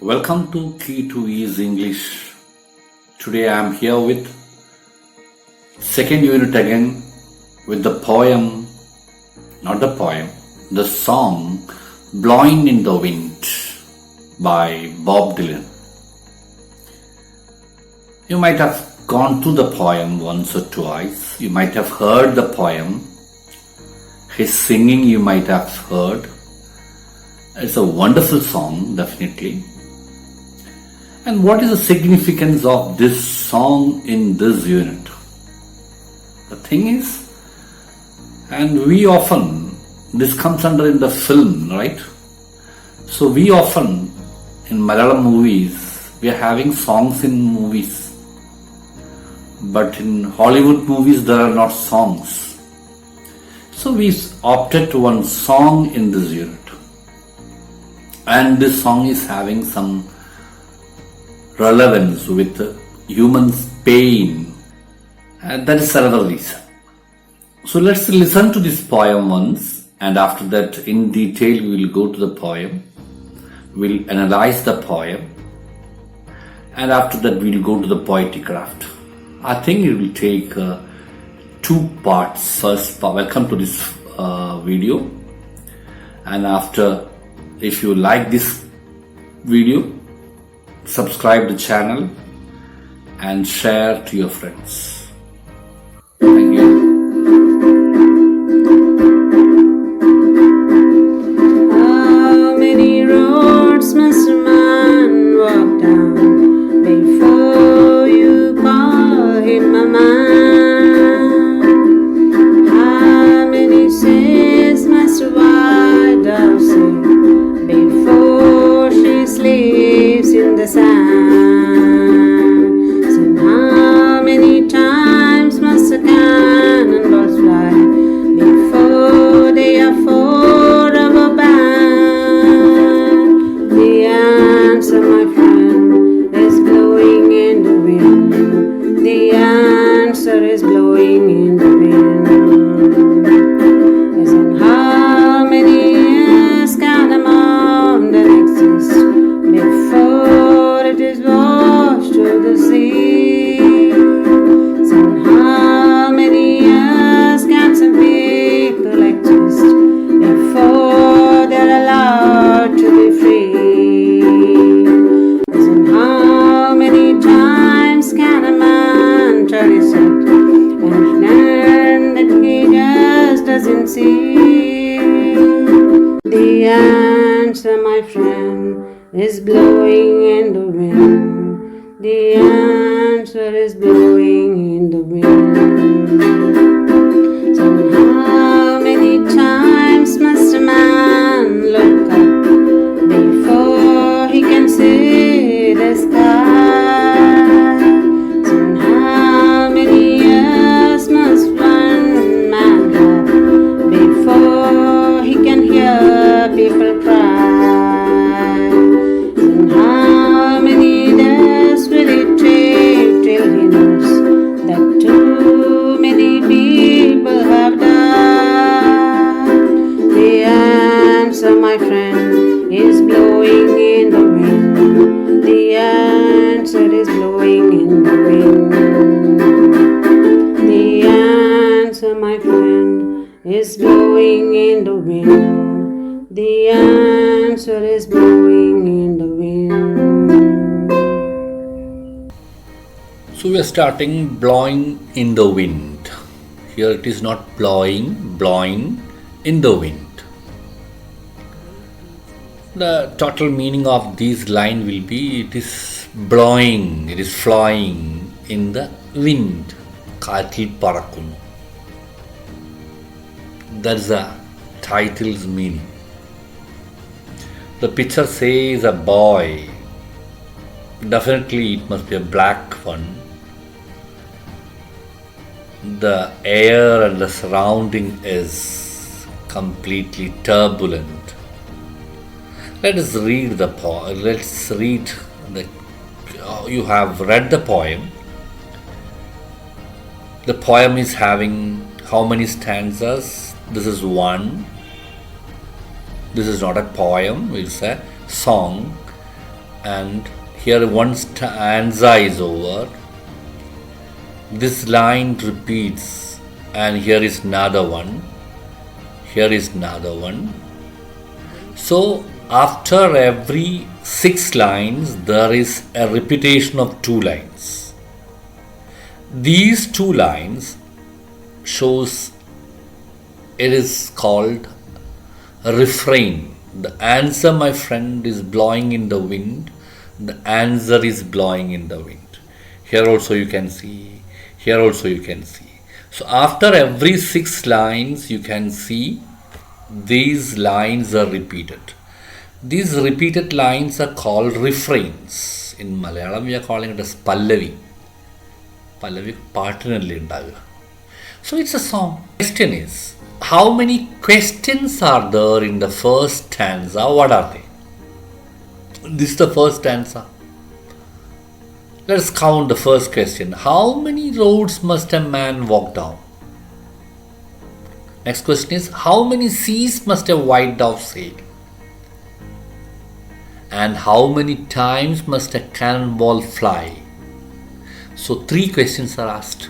Welcome to Key to Ease English. Today I am here with second unit again with the poem, not the poem, the song Blowin' in the Wind by Bob Dylan. You might have gone through the poem once or twice. You might have heard the poem. His singing you might have heard. It's a wonderful song, definitely. And what is the significance of this song in this unit? The thing is, and we often, this comes under in the film, right? So we often, in Malayalam movies, we are having songs in movies. But in Hollywood movies, there are not songs. So we opted to one song in this unit. And this song is having some relevance with humans' pain, and that is another reason. So let's listen to this poem once, and after that in detail we will go to the poem, we'll analyze the poem, and after that we'll go to the poetic craft. I think it will take two parts. First, welcome to this video, and after, if you like this video, subscribe the channel and share to your friends. Thank you. How many roads must a man walk down before you call him a man? How many sins must a white dove sing before she sleeps in the sand? So how many times must a cannonballs fly before they are forever banned? The answer, my friend, is blowing in the wind. The answer is blowing in the wind. As in how many years can a mountain exist before it is washed to the sea? So how many years can some people exist before they're allowed to be free? As in how many times can a man turn his head and pretend that he just doesn't see? The answer, my friend, is blowing in the wind. The answer is blowing in the wind. So how many times must a man look up before he can see the sky? So how many years must one man have before he can hear people cry? And how many days will it take till he knows that too many people have died? The answer, my friend, is blowing in the wind. The answer is blowing in the wind. The answer, my friend, is blowing in the wind. The answer is blowing in the wind. So we are starting blowing in the wind. Here it is not blowing in the wind. The total meaning of this line will be it is blowing, it is flying in the wind. കാറ്റിൽ പറക്കുന്നു. That's the title's meaning. The picture says a boy. Definitely it must be a black one. The air and the surrounding is completely turbulent. Let us read the poem. Let's read the. You have read the poem. The poem is having how many stanzas? This is one. This is not a poem, it's a song. and here one stanza is over. This line repeats, and here is another one. Here is another one. So after every 6 lines, there is a repetition of 2 lines. These 2 lines shows it is called a refrain. The answer, my friend, is blowing in the wind. The answer is blowing in the wind. Here also you can see. Here also you can see. So after every 6 lines, you can see these lines are repeated. These repeated lines are called refrains. In Malayalam, we are calling it as Pallavi. Pallavi പാട്ടിനല്ലേ ഉണ്ടാകുക. So it's a song. Question is, how many questions are there in the first stanza? What are they? This is the first stanza. Let's count the first question. How many roads must a man walk down? Next question is, how many seas must a white dove sail? And how many times must a cannonball fly? So 3 questions are asked.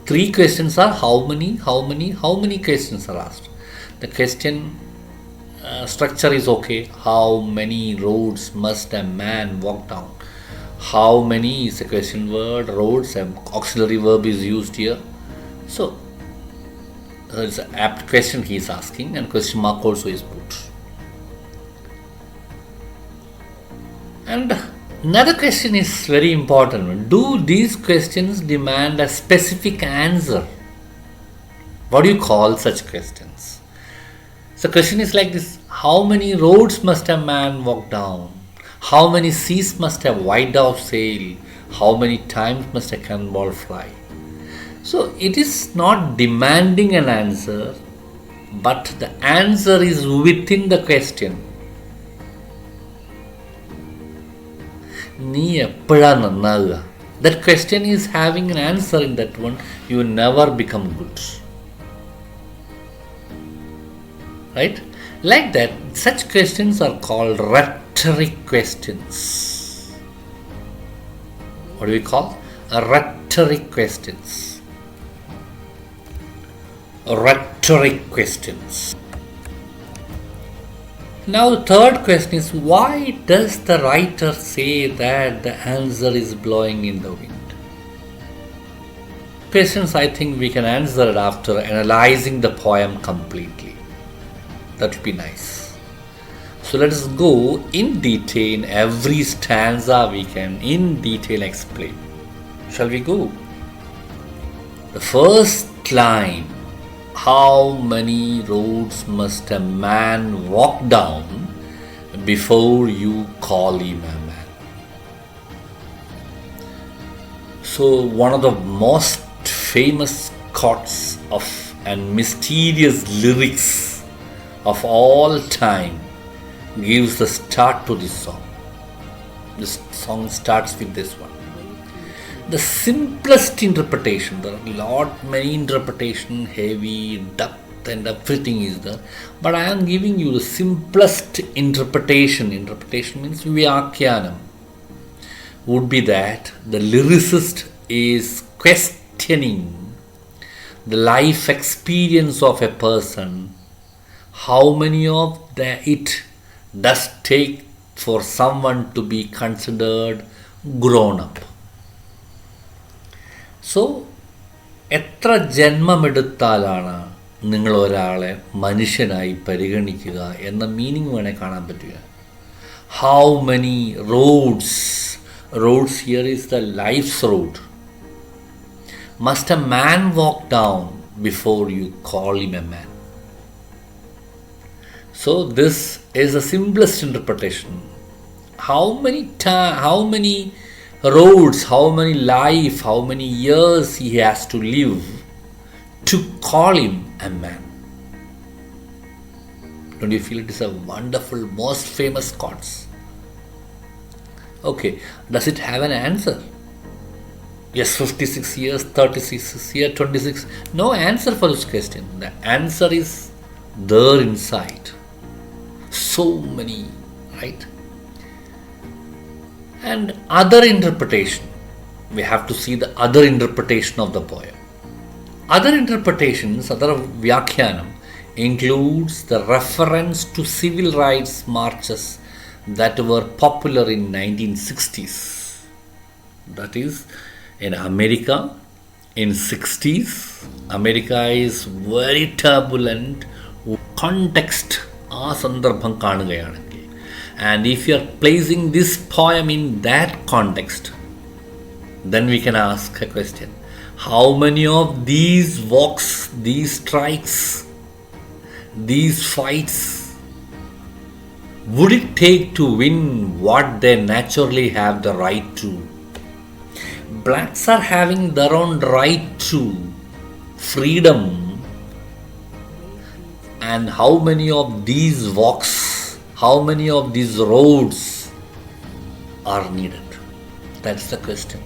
3 questions are how many questions are asked. The question structure is okay. How many roads must a man walk down? How many is a question word. Roads, an auxiliary verb is used here. So it's an apt question he is asking, and question mark also is put. And another question is very important. Do these questions demand a specific answer? What do you call such questions? So the question is like this. How many roads must a man walk down? How many seas must a white dove sail? How many times must a cannonball fly? So it is not demanding an answer, but the answer is within the question. നീ എപ്പോഴാണ് നന്നാകുക? That question is having an answer in that one. You will never become good. Right? Like that, such questions are called rhetoric questions. What do we call? Rhetoric questions. Rhetoric questions. Now the third question is, why does the writer say that the answer is blowing in the wind? Questions I think we can answer it after analyzing the poem completely. That would be nice. So let us go in detail. Every stanza we can in detail explain. Shall we go? The first line. How many roads must a man walk down before you call him a man? So one of the most famous quotes of and mysterious lyrics of all time gives the start to this song. This song starts with this one. The simplest interpretation, there are many interpretation, heavy, depth and everything is there, but I am giving you the simplest interpretation. Interpretation means vyakyanam. Would be that the lyricist is questioning the life experience of a person. How many of it does take for someone to be considered grown up? So എത്ര ജന്മമെടുത്താലാണ് നിങ്ങൾ ഒരാളെ മനുഷ്യനായി പരിഗണിക്കുക എന്ന meaning വേണേൽ കാണാൻ പറ്റുക. How many roads here is the life's road must a man walk down before you call him a man. So this is the simplest interpretation. How many roads, how many life, how many years he has to live to call him a man? Don't you feel it is a wonderful, most famous quotes? Okay, does it have an answer? Yes, 56 years, 36 years, 26. No answer for this question. The answer is there inside. So many, right? And other interpretation, we have to see the other interpretation of the poem. Other interpretations, other Vyakhyanam, includes the reference to civil rights marches that were popular in 1960s. That is, in America, in 60s, America is very turbulent. Context ആ സന്ദർഭം കാണുകയാണെങ്കിൽ, and if you are placing this poem in that context, then we can ask a question: how many of these walks, these strikes, these fights would it take to win what they naturally have the right to? Blacks are having their own right to freedom, and how many of these walks, how many of these roads are needed? That's the question.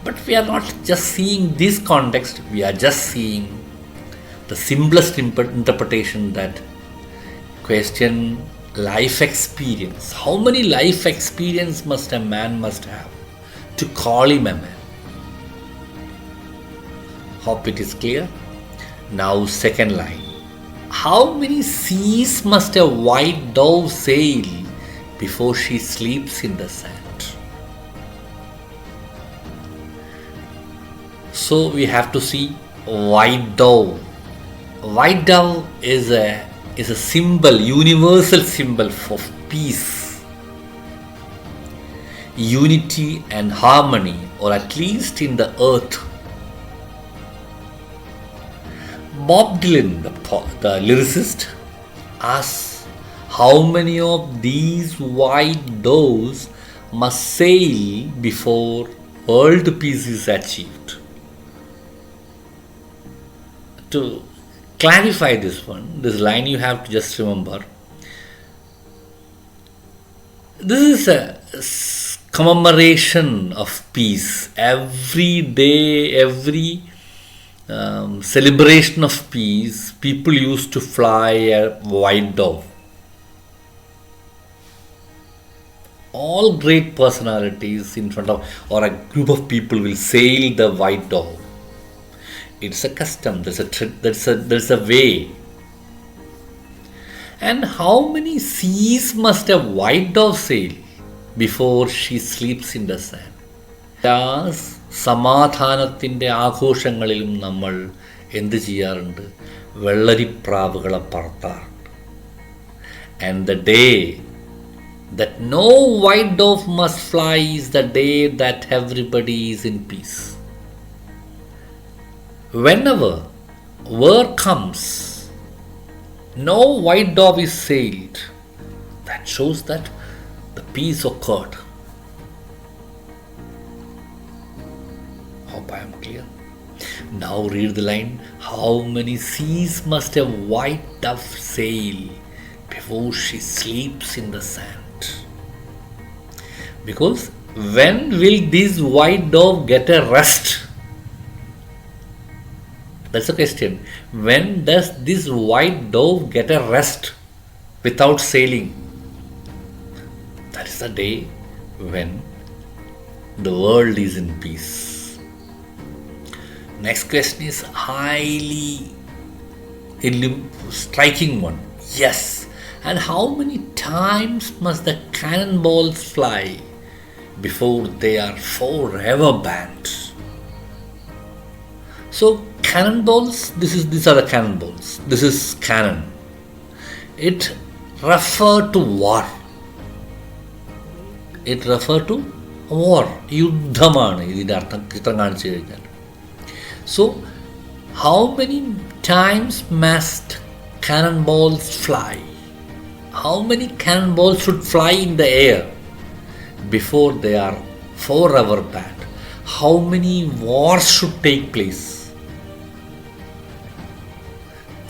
But we are not just seeing this context, we are just seeing the simplest interpretation, that question life experience. How many life experience must a man must have to call him a man? Hope it is clear. Now second line. How many seas must a white dove sail before she sleeps in the sand? So we have to see white dove. White dove is a symbol, universal symbol for peace, unity and harmony, or at least in the earth. Bob Dylan, the lyricist, asks how many of these white doves must sail before world peace is achieved. To clarify this one, this line you have to just remember. This is a commemoration of peace. Every day, every celebration of peace, people used to fly a white dove. All great personalities in front of, or a group of people will sail the white dove. It's a custom, there's a way. And how many seas must a white dove sail before she sleeps in the sand? സമാധാനത്തിൻ്റെ ആഘോഷങ്ങളിലും നമ്മൾ എന്ത് ചെയ്യാറുണ്ട്? വെള്ളരിപ്രാവുകളെ പറത്താറുണ്ട്. And the day that no white dove must fly is the day that everybody is in peace. Whenever war comes, no white dove is sailed. That shows that the peace occurred. Hope I am clear. Now read the line. How many seas must a white dove sail before she sleeps in the sand? Because when will this white dove get a rest? That's the question. When does this white dove get a rest without sailing? That is the day when the world is in peace. Next question is highly striking one. Yes. And how many times must the cannonballs fly before they are forever banned? So cannonballs, these are the cannonballs. This is cannon. It refers to war. It refers to war. യുദ്ധമാണ് ഇതിൻ്റെ അർത്ഥം ചിത്രം കാണിച്ചു കഴിഞ്ഞാൽ. So how many times must cannonballs fly? How many cannonballs should fly in the air before they are forever banned? How many wars should take place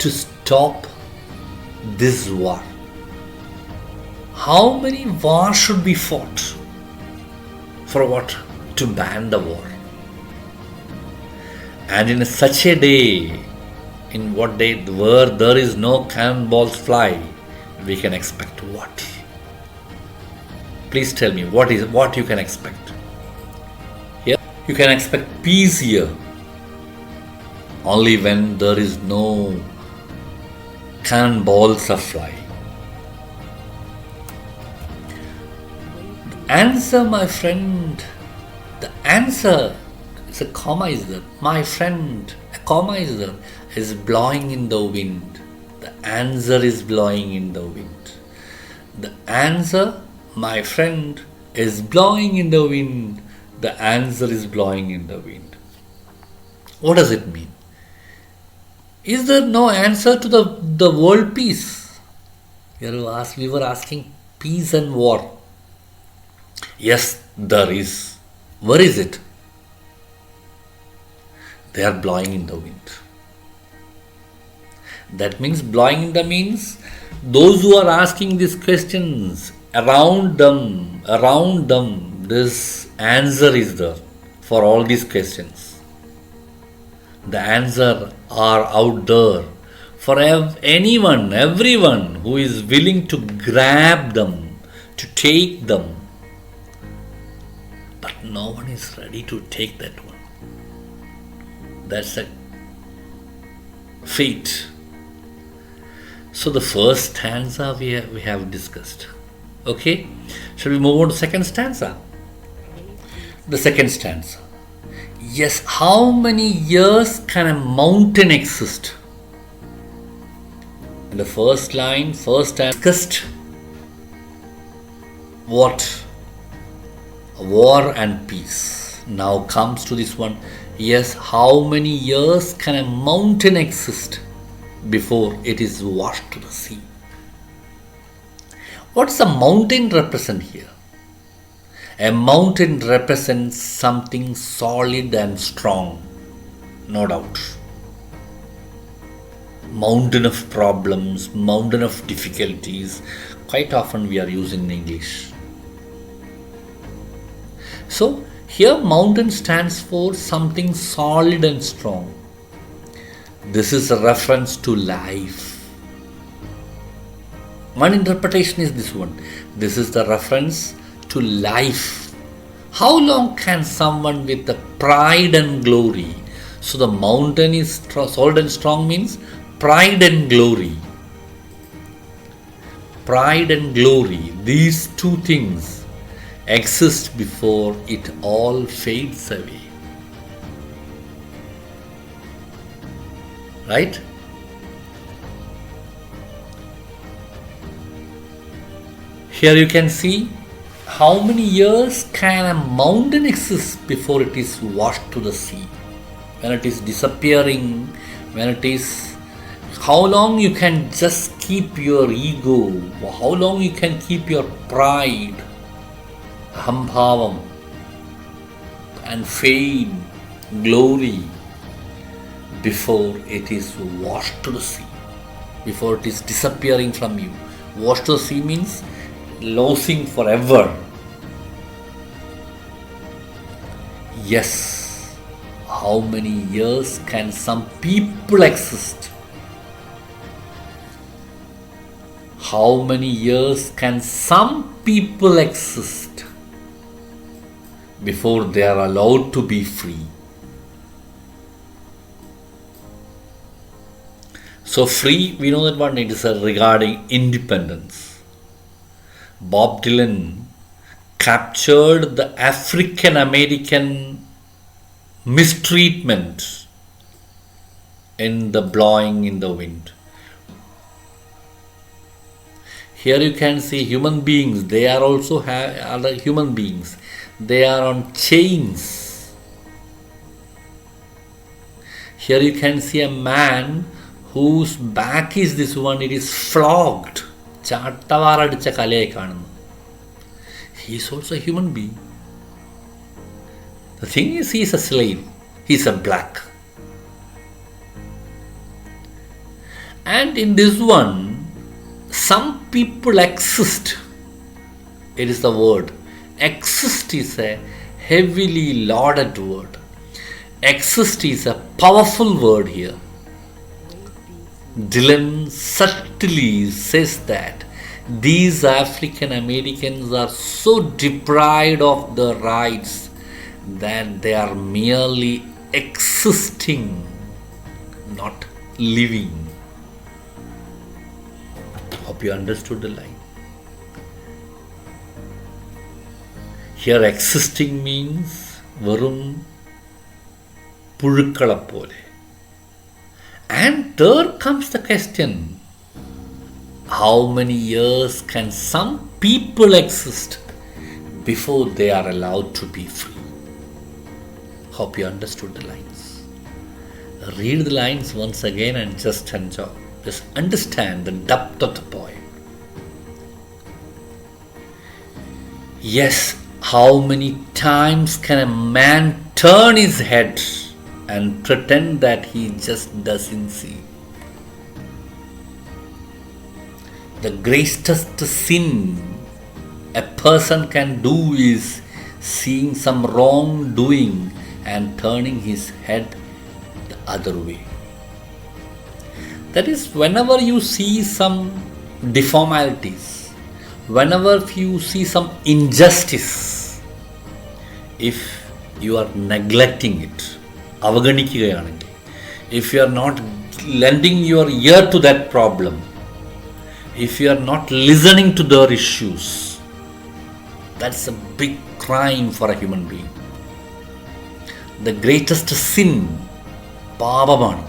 to stop this war? How many wars should be fought? For what? To ban the war. And in such a day, in what day where there is no cannonballs fly, we can expect what? Please tell me what you can expect. Here you can expect peace here only when there is no cannonballs are flying. The answer, my friend, the answer is a comma is there. My friend, a comma is there, is blowing in the wind. The answer is blowing in the wind. The answer, my friend, is blowing in the wind. The answer is blowing in the wind. What does it mean? Is there no answer to the world peace? We were asking peace and war. Yes, there is. Where is it? They are blowing in the wind. That means blowing in the means those who are asking these questions around them, this answer is there for all these questions. The answer are out there for anyone, everyone who is willing to grab them, to take them. But no one is ready to take that one. That's a fate. So the first stanza we have discussed. Okay, shall we move on to second stanza? The second stanza. Yes, how many years can a mountain exist? In the first line, first stanza discussed what? War and peace. Now comes to this one. Yes, how many years can a mountain exist before it is washed to the sea? What's a mountain represent here? A mountain represents something solid and strong, no doubt. Mountain of problems, mountain of difficulties, quite often we are using in English. So, here mountain stands for something solid and strong. This is a reference to life. One interpretation is this one. This is the reference to life. How long can someone with the pride and glory? So the mountain is solid and strong means pride and glory. Pride and glory, these two things exist before it all fades away. Right? Here you can see how many years can a mountain exist before it is washed to the sea? When it is disappearing, when it is, how long you can just keep your ego, how long you can keep your pride, ahambhavam, and fame, glory, before it is washed to the sea, before it is disappearing from you. Washed to the sea means losing forever. Yes, how many years can some people exist? How many years can some people exist before they are allowed to be free? So free, we know that one, it is regarding independence. Bob Dylan captured the African American mistreatment in the Blowing in the Wind. Here you can see human beings, they are also other human beings. They are on chains. Here you can see a man whose back is this one, it is flogged. He is also a human being. The thing is, he is a slave. He is a black. And in this one, some people exist. It is the word. Exist is a heavily lauded word. Exist is a powerful word here. Dylan subtly says that These African Americans are so deprived of their rights that they are merely existing, not living. Hope you understood the line. Here existing means verum പുഴുക്കളെപ്പോലെ. And there comes the question, how many years can some people exist before they are allowed to be free? Hope you understood the lines. Read the lines once again and just enjoy. Just understand the depth of the poem. Yes, how many times can a man turn his head and pretend that he just doesn't see? The greatest sin a person can do is seeing some wrongdoing and turning his head the other way. That is, whenever you see some deformalities, whenever you see some injustice, if you are neglecting it, അവഗണിക്കുകയാണെങ്കിൽ, if you are not lending your ear to that problem, if you are not listening to their issues, that's a big crime for a human being. The greatest sin, പാപമാണ്.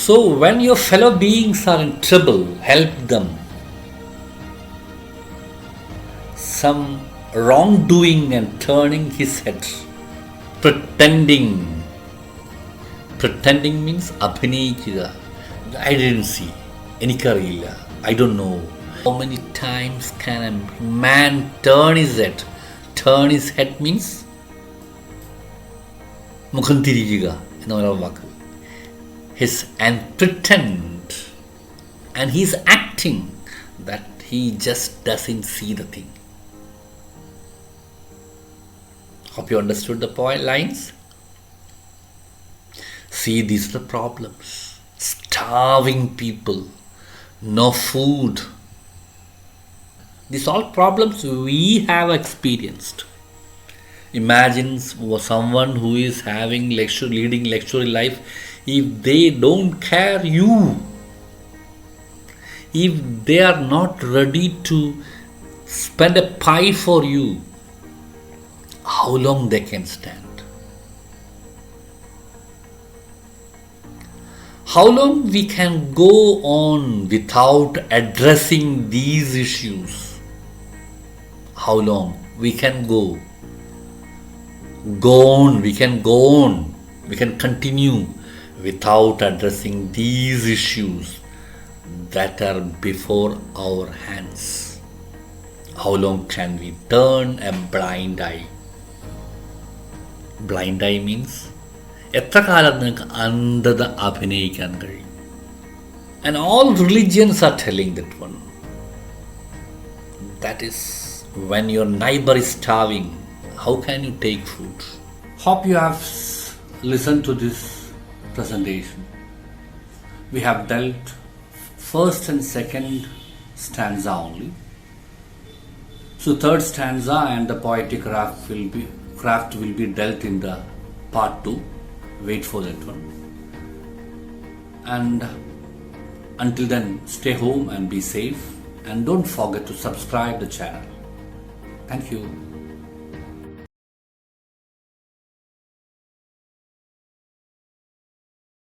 So when your fellow beings are in trouble, help them. Some wrongdoing and turning his head, pretending means അഭിനയിക്കുക. I didn't see, എനിക്കറിയില്ല, I don't know. How many times can a man turn his head? Turn his head means മുഖം തിരിക്കുക എന്നുള്ള വാക്ക്. And pretend, and he's acting that he just doesn't see the thing. Hope you understood the point lines. See, these are the problems. Starving people, no food. These all problems we have experienced. Imagine someone who is leading luxury life. If they don't care you, if they are not ready to spend a pie for you, how long they can stand? How long we can go on without addressing these issues? How long we can go on, we can continue without addressing these issues that are before our hands? How long can we turn a blind eye? Blind eye means എത്ര കാലം നിങ്ങൾക്ക് അന്ധത അഭിനയിക്കാൻ കഴിയും? And all religions are telling that one. That is, when your neighbor is starving, how can you take food? Hope you have listened to this presentation. We have dealt first and second stanza only. So third stanza and the poetic craft will be dealt in the part 2. Wait for that one. And until then, stay home and be safe, and don't forget to subscribe the channel. Thank you.